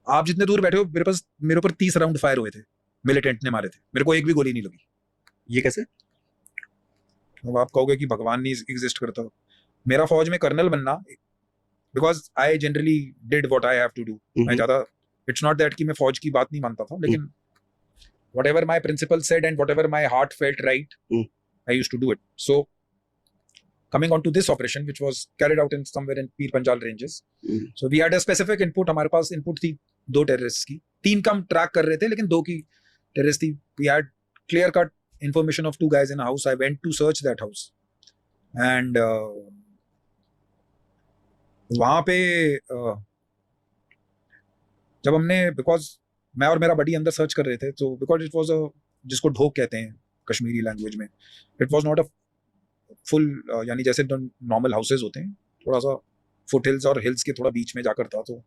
आप जितने दूर बैठे हो मेरे ऊपर 30 राउंड फायर हुए थे, मिलिटेंट ने मारे थे, मेरे को एक भी गोली नहीं लगी। ये कैसे? अब आप कहोगे कि भगवान नहीं एग्जिस्ट करता। मेरा फौज में कर्नल बनना, because I generally did what I have to do. मैं ज्यादा, इट्स नॉट दैट कि मैं फौज की बात नहीं मानता था, लेकिन whatever my principal said and whatever my heart felt right, I used to do it. So coming on to this operation, which was carried out in somewhere in Pir Panjal ranges, so we had a specific input. हमारे पास input थी 2 terrorists की, 3 का हम track कर रहे थे, लेकिन 2 की terrorist थी। We had clear cut information of 2 guys in a house. I went to search that house and वहाँ पे जब हमने, बिकॉज मैं और मेरा बडी अंदर सर्च कर रहे थे, तो बिकॉज इट वाज अ, जिसको ढोक कहते हैं कश्मीरी लैंग्वेज में, it was not a full, यानी जैसे नॉर्मल हाउसेज होते हैं, थोड़ा सा फुट हिल्स और हिल्स के थोड़ा बीच में जाकर था। तो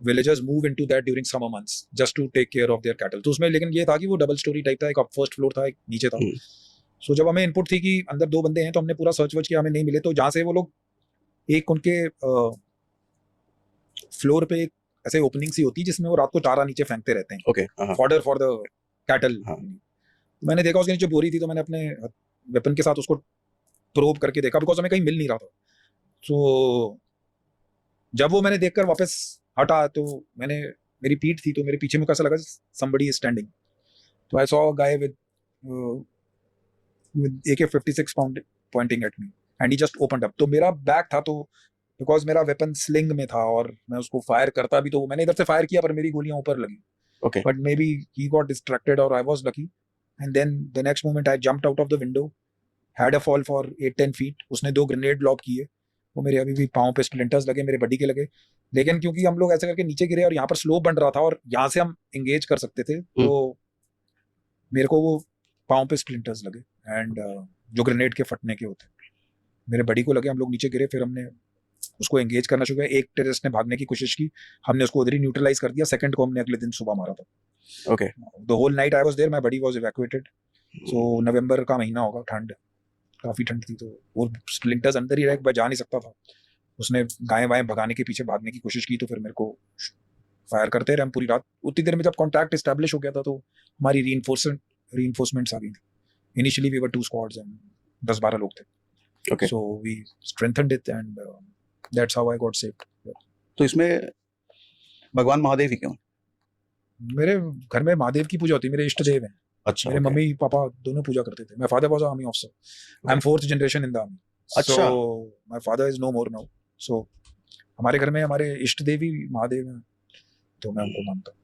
villagers move into that during summer months just to take care of their cattle. तो उसमें लेकिन ये था कि वो डबल स्टोरी टाइप था, एक फर्स्ट फ्लोर था, एक नीचे था। सो जब हमें इनपुट थी कि अंदर 2 बंदे हैं, तो हमने पूरा सर्च वर्च किया, हमें नहीं मिले। तो जहाँ से वो लोग, एक उनके फ्लोर पे एक ऐसे ओपनिंग सी होती है जिसमें वो रात को चारा नीचे फेंकते रहते हैं, okay, fodder for the cattle. मैंने देखा उसके नीचे बोरी थी, तो मैंने अपने वेपन के साथ उसको प्रोब करके देखा, बिकॉज हमें कहीं मिल नहीं रहा था। तो जब वो मैंने देखकर वापस हटा, तो मेरी पीठ थी, तो मेरे पीछे में कैसा लगा somebody is standing. तो I saw a guy with AK-56 pointing at me and he just opened up. तो मेरा बैक था, तो बिकॉज मेरा वेपन स्लिंग में था और मैं उसको फायर करता भी, तो मैंने इधर से फायर किया पर मेरी गोलियां ऊपर लगी। Okay. But may be he got distracted और I was lucky, and then the next moment I jumped out of the window, had a fall for 8-10 feet. उसने 2 ग्रेनेड लॉब किए, वो मेरे अभी भी पाँव पे स्प्लिंटर्स लगे, मेरे बॉडी के लगे। लेकिन क्योंकि हम लोग ऐसे करके नीचे गिरे और यहाँ पर स्लोप बन रहा था और यहाँ से हम एंगेज कर सकते थे, तो मेरे को वो पाँव पे स्प्लिंटर्स लगे, एंड जो ग्रेनेड के फटने के होते मेरे बॉडी को लगे। हम लोग नीचे गिरे, फिर हमने उसको एंगेज करना शुरू किया। एक टेररिस्ट ने भागने की कोशिश की, हमने उसको उधर ही न्यूट्रलाइज कर दिया। सेकंड को हमने अगले दिन सुबह मारा था। Okay, the whole night I was there, my body was evacuated. So नवंबर का महीना होगा, ठंड, काफी ठंड थी, तो वो स्प्लिंटर्स अंदर ही रह, मैं जा नहीं सकता था। उसने गायें वाएं भगाने के पीछे भागने की कोशिश की, तो फिर मेरे को फायर करते रहे हम पूरी रात। उतनी देर में जब कॉन्टैक्ट एस्टैब्लिश हो गया था, तो हमारी रीइंफोर्समेंट्स आ गई थी। Initially we were 2 squads and 10-12 लोग थे। Okay. So we strengthened it and that's how I got saved. तो इसमें भगवान महादेव ही क्यों? मेरे घर में महादेव की पूजा होती है, मेरे इष्ट देव हैं। अच्छा, मेरे मम्मी पापा दोनों पूजा करते थे। My father was an army officer. I'm 4th generation in the army. अच्छा। So my father is no more now. So हमारे घर में हमारे इष्ट देव ही महादेव हैं, तो मैं उनको मानता हूँ।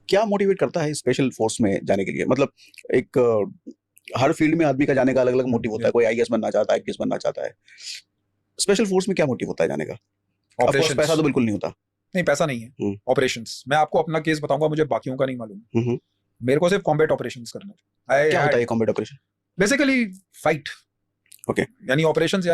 क्या मोटिवेट करता है स्पेशल फोर्स में जाने के लिए? मतलब एक हर फील्ड में आदमी का जाने का अलग अलग मोटिव होता है। कोई आईएएस बनना चाहता है, आईपीएस बनना चाहता है। स्पेशल फोर्स में क्या मोटिव होता है जाने का? ऑपरेशंस, पैसा तो बिल्कुल नहीं होता। नहीं, पैसा नहीं है। ऑपरेशंस, मैं आपको अपना केस बताऊंगा, मुझे बाकियों का नहीं मालूम। मेरे को सिर्फ कॉम्बैट ऑपरेशंस करना है। क्या होता है ये combat operation? Basically fight. Okay, यानी ऑपरेशंस